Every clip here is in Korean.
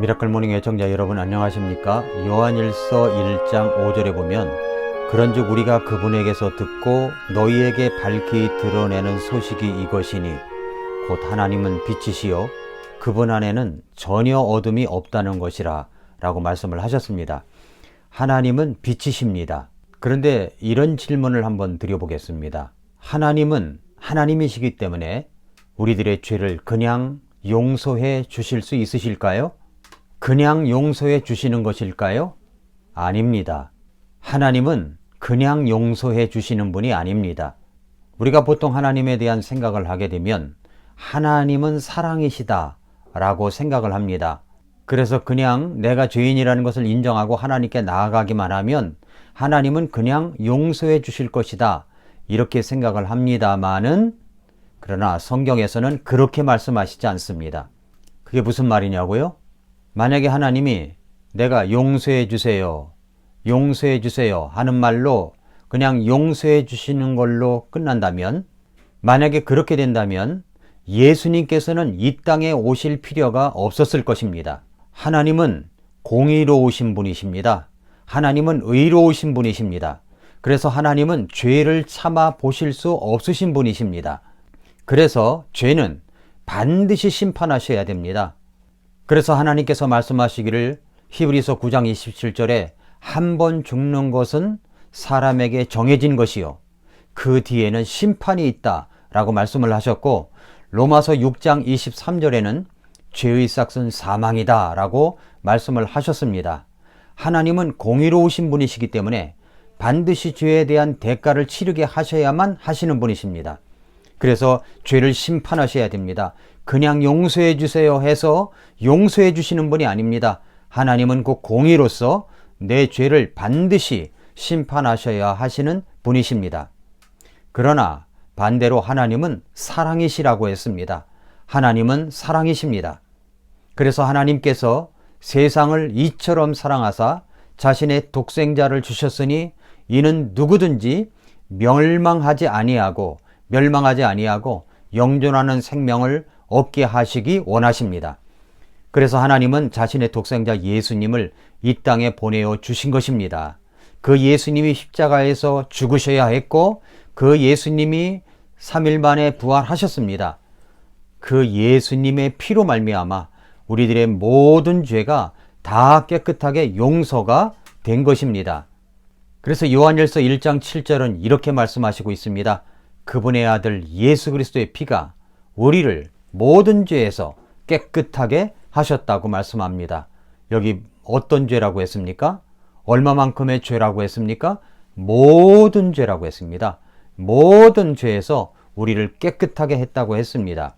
미라클 모닝 애청자 여러분 안녕하십니까? 요한일서 1장 5절에 보면 그런즉 우리가 그분에게서 듣고 너희에게 밝히 드러내는 소식이 이것이니 곧 하나님은 빛이시요 그분 안에는 전혀 어둠이 없다는 것이라 라고 말씀을 하셨습니다. 하나님은 빛이십니다. 그런데 이런 질문을 한번 드려보겠습니다. 하나님은 하나님이시기 때문에 우리들의 죄를 그냥 용서해 주실 수 있으실까요? 그냥 용서해 주시는 것일까요? 아닙니다. 하나님은 그냥 용서해 주시는 분이 아닙니다. 우리가 보통 하나님에 대한 생각을 하게 되면 하나님은 사랑이시다 라고 생각을 합니다. 그래서 그냥 내가 죄인이라는 것을 인정하고 하나님께 나아가기만 하면 하나님은 그냥 용서해 주실 것이다 이렇게 생각을 합니다마는 그러나 성경에서는 그렇게 말씀하시지 않습니다. 그게 무슨 말이냐고요? 만약에 하나님이 내가 용서해 주세요, 용서해 주세요 하는 말로 그냥 용서해 주시는 걸로 끝난다면, 만약에 그렇게 된다면 예수님께서는 이 땅에 오실 필요가 없었을 것입니다. 하나님은 공의로우신 분이십니다. 하나님은 의로우신 분이십니다. 그래서 하나님은 죄를 참아 보실 수 없으신 분이십니다. 그래서 죄는 반드시 심판하셔야 됩니다. 그래서 하나님께서 말씀하시기를 히브리서 9장 27절에 한 번 죽는 것은 사람에게 정해진 것이요 그 뒤에는 심판이 있다 라고 말씀을 하셨고, 로마서 6장 23절에는 죄의 삭은 사망이다 라고 말씀을 하셨습니다. 하나님은 공의로우신 분이시기 때문에 반드시 죄에 대한 대가를 치르게 하셔야만 하시는 분이십니다. 그래서 죄를 심판하셔야 됩니다. 그냥 용서해 주세요 해서 용서해 주시는 분이 아닙니다. 하나님은 그 공의로서 내 죄를 반드시 심판하셔야 하시는 분이십니다. 그러나 반대로 하나님은 사랑이시라고 했습니다. 하나님은 사랑이십니다. 그래서 하나님께서 세상을 이처럼 사랑하사 자신의 독생자를 주셨으니 이는 누구든지 멸망하지 아니하고 영존하는 생명을 얻게 하시기 원하십니다. 그래서 하나님은 자신의 독생자 예수님을 이 땅에 보내어 주신 것입니다. 그 예수님이 십자가에서 죽으셔야 했고 그 예수님이 3일 만에 부활하셨습니다. 그 예수님의 피로 말미암아 우리들의 모든 죄가 다 깨끗하게 용서가 된 것입니다. 그래서 요한일서 1장 7절은 이렇게 말씀하시고 있습니다. 그분의 아들 예수 그리스도의 피가 우리를 모든 죄에서 깨끗하게 하셨다고 말씀합니다. 여기 어떤 죄라고 했습니까? 얼마만큼의 죄라고 했습니까? 모든 죄라고 했습니다. 모든 죄에서 우리를 깨끗하게 했다고 했습니다.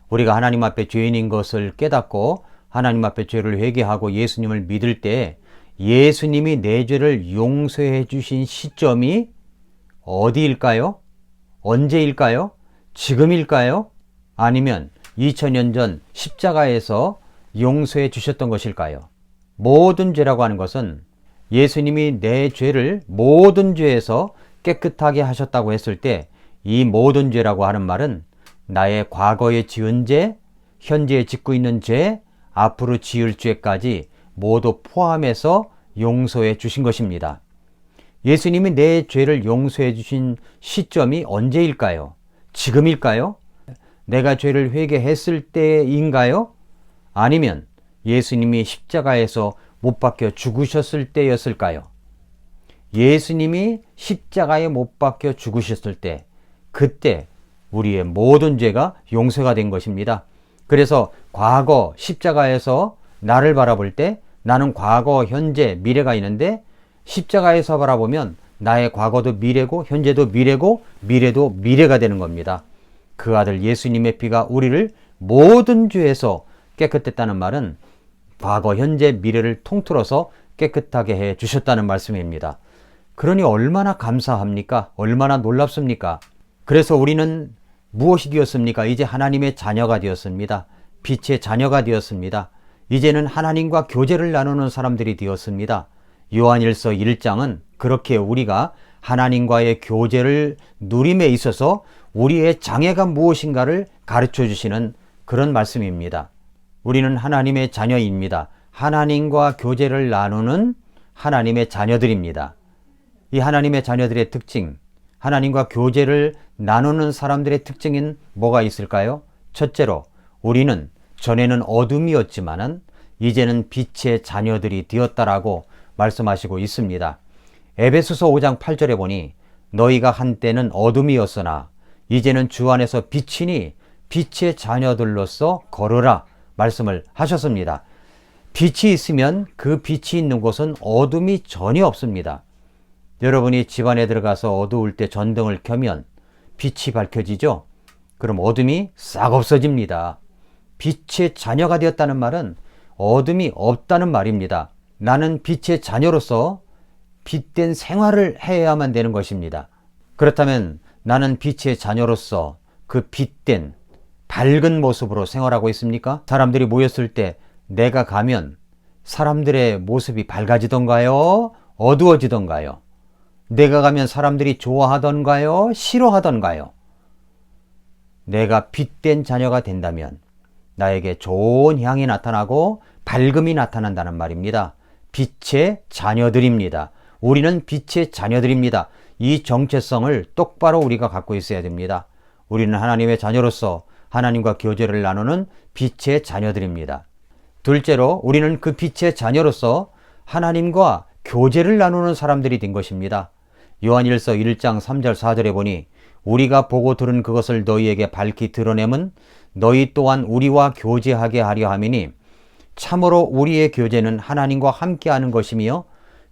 우리가 하나님 앞에 죄인인 것을 깨닫고 하나님 앞에 죄를 회개하고 예수님을 믿을 때 예수님이 내 죄를 용서해 주신 시점이 어디일까요? 언제일까요? 지금일까요? 아니면 2000년 전 십자가에서 용서해 주셨던 것일까요? 모든 죄라고 하는 것은 예수님이 내 죄를 모든 죄에서 깨끗하게 하셨다고 했을 때 이 모든 죄라고 하는 말은 나의 과거에 지은 죄, 현재에 짓고 있는 죄, 앞으로 지을 죄까지 모두 포함해서 용서해 주신 것입니다. 예수님이 내 죄를 용서해 주신 시점이 언제일까요? 지금일까요? 내가 죄를 회개했을 때인가요? 아니면 예수님이 십자가에서 못 박혀 죽으셨을 때였을까요? 예수님이 십자가에 못 박혀 죽으셨을 때, 그때 우리의 모든 죄가 용서가 된 것입니다. 그래서 과거 십자가에서 나를 바라볼 때 나는 과거, 현재, 미래가 있는데 십자가에서 바라보면 나의 과거도 미래고 현재도 미래고 미래도 미래가 되는 겁니다. 그 아들 예수님의 피가 우리를 모든 죄에서 깨끗했다는 말은 과거, 현재, 미래를 통틀어서 깨끗하게 해 주셨다는 말씀입니다. 그러니 얼마나 감사합니까? 얼마나 놀랍습니까? 그래서 우리는 무엇이 되었습니까? 이제 하나님의 자녀가 되었습니다. 빛의 자녀가 되었습니다. 이제는 하나님과 교제를 나누는 사람들이 되었습니다. 요한일서 1장은 그렇게 우리가 하나님과의 교제를 누림에 있어서 우리의 장애가 무엇인가를 가르쳐 주시는 그런 말씀입니다. 우리는 하나님의 자녀입니다. 하나님과 교제를 나누는 하나님의 자녀들입니다. 이 하나님의 자녀들의 특징, 하나님과 교제를 나누는 사람들의 특징인 뭐가 있을까요? 첫째로 우리는 전에는 어둠이었지만은 이제는 빛의 자녀들이 되었다라고 말씀하시고 있습니다. 에베소서 5장 8절에 보니 너희가 한때는 어둠이었으나 이제는 주 안에서 빛이니 빛의 자녀들로서 걸으라 말씀을 하셨습니다. 빛이 있으면 그 빛이 있는 곳은 어둠이 전혀 없습니다. 여러분이 집안에 들어가서 어두울 때 전등을 켜면 빛이 밝혀지죠? 그럼 어둠이 싹 없어집니다. 빛의 자녀가 되었다는 말은 어둠이 없다는 말입니다. 나는 빛의 자녀로서 빛된 생활을 해야만 되는 것입니다. 그렇다면 나는 빛의 자녀로서 그 빛된 밝은 모습으로 생활하고 있습니까? 사람들이 모였을 때 내가 가면 사람들의 모습이 밝아지던가요? 어두워지던가요? 내가 가면 사람들이 좋아하던가요? 싫어하던가요? 내가 빛된 자녀가 된다면 나에게 좋은 향이 나타나고 밝음이 나타난다는 말입니다. 빛의 자녀들입니다. 우리는 빛의 자녀들입니다. 이 정체성을 똑바로 우리가 갖고 있어야 됩니다. 우리는 하나님의 자녀로서 하나님과 교제를 나누는 빛의 자녀들입니다. 둘째로 우리는 그 빛의 자녀로서 하나님과 교제를 나누는 사람들이 된 것입니다. 요한일서 1장 3절 4절에 보니 우리가 보고 들은 그것을 너희에게 밝히 드러내면 너희 또한 우리와 교제하게 하려 함이니 참으로 우리의 교제는 하나님과 함께하는 것이며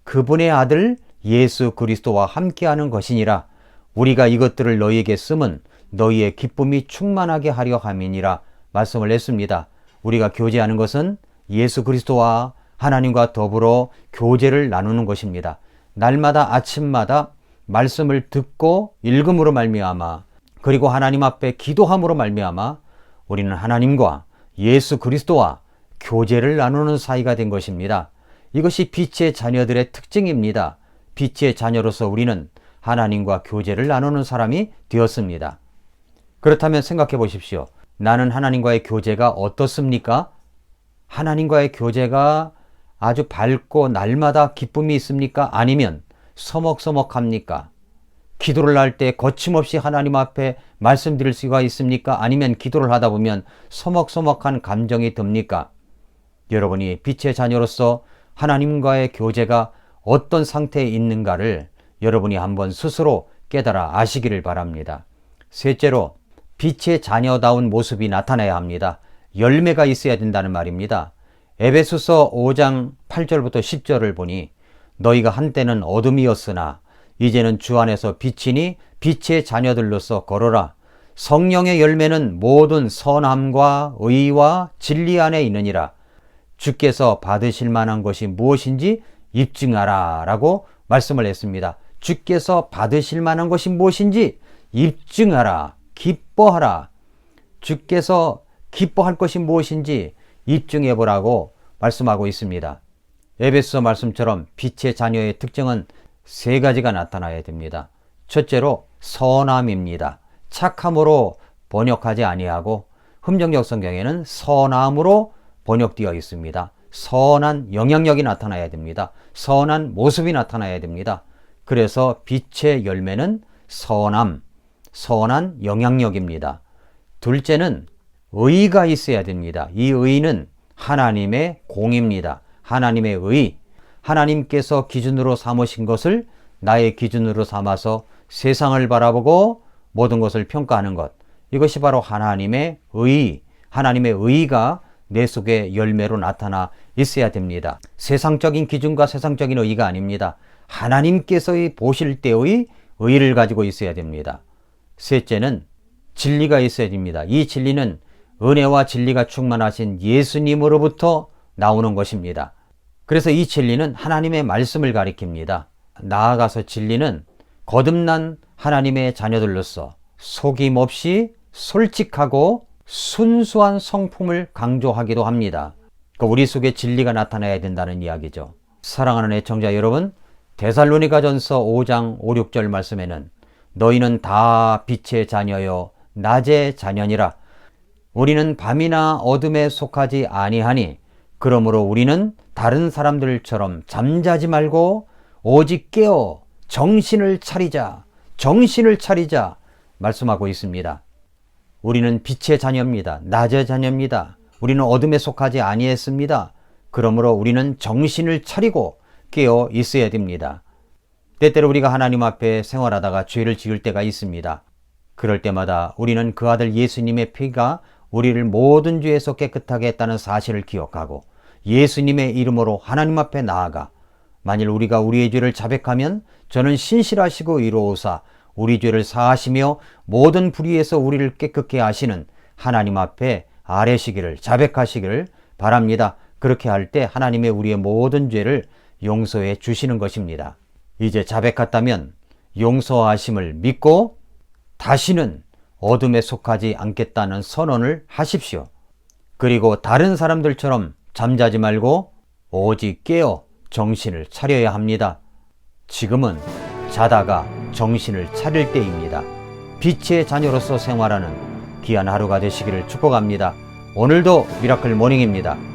그분의 아들 예수 그리스도와 함께하는 것이니라. 우리가 이것들을 너희에게 쓰면 너희의 기쁨이 충만하게 하려 함이니라 말씀을 했습니다. 우리가 교제하는 것은 예수 그리스도와 하나님과 더불어 교제를 나누는 것입니다. 날마다 아침마다 말씀을 듣고 읽음으로 말미암아 그리고 하나님 앞에 기도함으로 말미암아 우리는 하나님과 예수 그리스도와 교제를 나누는 사이가 된 것입니다. 이것이 빛의 자녀들의 특징입니다. 빛의 자녀로서 우리는 하나님과 교제를 나누는 사람이 되었습니다. 그렇다면 생각해 보십시오. 나는 하나님과의 교제가 어떻습니까? 하나님과의 교제가 아주 밝고 날마다 기쁨이 있습니까? 아니면 서먹서먹합니까? 기도를 할 때 거침없이 하나님 앞에 말씀드릴 수가 있습니까? 아니면 기도를 하다 보면 서먹서먹한 감정이 듭니까? 여러분이 빛의 자녀로서 하나님과의 교제가 어떤 상태에 있는가를 여러분이 한번 스스로 깨달아 아시기를 바랍니다. 셋째로 빛의 자녀다운 모습이 나타나야 합니다. 열매가 있어야 된다는 말입니다. 에베소서 5장 8절부터 10절을 보니 너희가 한때는 어둠이었으나 이제는 주 안에서 빛이니 빛의 자녀들로서 걸어라. 성령의 열매는 모든 선함과 의와 진리 안에 있느니라. 주께서 받으실 만한 것이 무엇인지 입증하라 라고 말씀을 했습니다. 주께서 받으실 만한 것이 무엇인지 입증하라. 기뻐하라. 주께서 기뻐할 것이 무엇인지 입증해 보라고 말씀하고 있습니다. 에베소 말씀처럼 빛의 자녀의 특징은 세 가지가 나타나야 됩니다. 첫째로 선함입니다. 착함으로 번역하지 아니하고 흠정역 성경에는 선함으로 번역되어 있습니다. 선한 영향력이 나타나야 됩니다. 선한 모습이 나타나야 됩니다. 그래서 빛의 열매는 선함, 선한 영향력입니다. 둘째는 의가 있어야 됩니다. 이 의는 하나님의 공입니다. 하나님의 의, 하나님께서 기준으로 삼으신 것을 나의 기준으로 삼아서 세상을 바라보고 모든 것을 평가하는 것, 이것이 바로 하나님의 의, 하나님의 의가 내 속에 열매로 나타나 있어야 됩니다. 세상적인 기준과 세상적인 의가 아닙니다. 하나님께서의 보실 때의 의를 가지고 있어야 됩니다. 셋째는 진리가 있어야 됩니다. 이 진리는 은혜와 진리가 충만하신 예수님으로부터 나오는 것입니다. 그래서 이 진리는 하나님의 말씀을 가리킵니다. 나아가서 진리는 거듭난 하나님의 자녀들로서 속임 없이 솔직하고 순수한 성품을 강조하기도 합니다. 우리 속에 진리가 나타나야 된다는 이야기죠. 사랑하는 애청자 여러분, 데살로니가전서 5장 5, 6절 말씀에는 너희는 다 빛의 자녀요 낮의 자녀니라. 우리는 밤이나 어둠에 속하지 아니하니 그러므로 우리는 다른 사람들처럼 잠자지 말고 오직 깨어 정신을 차리자, 정신을 차리자 말씀하고 있습니다. 우리는 빛의 자녀입니다. 낮의 자녀입니다. 우리는 어둠에 속하지 아니했습니다. 그러므로 우리는 정신을 차리고 깨어 있어야 됩니다. 때때로 우리가 하나님 앞에 생활하다가 죄를 지을 때가 있습니다. 그럴 때마다 우리는 그 아들 예수님의 피가 우리를 모든 죄에서 깨끗하게 했다는 사실을 기억하고 예수님의 이름으로 하나님 앞에 나아가 만일 우리가 우리의 죄를 자백하면 저는 신실하시고 의로우사 우리 죄를 사하시며 모든 불의에서 우리를 깨끗게 하시는 하나님 앞에 아뢰시기를 자백하시기를 바랍니다. 그렇게 할 때 하나님의 우리의 모든 죄를 용서해 주시는 것입니다. 이제 자백했다면 용서하심을 믿고 다시는 어둠에 속하지 않겠다는 선언을 하십시오. 그리고 다른 사람들처럼 잠자지 말고 오직 깨어 정신을 차려야 합니다. 지금은 자다가 정신을 차릴 때입니다. 빛의 자녀로서 생활하는 귀한 하루가 되시기를 축복합니다. 오늘도 미라클 모닝입니다.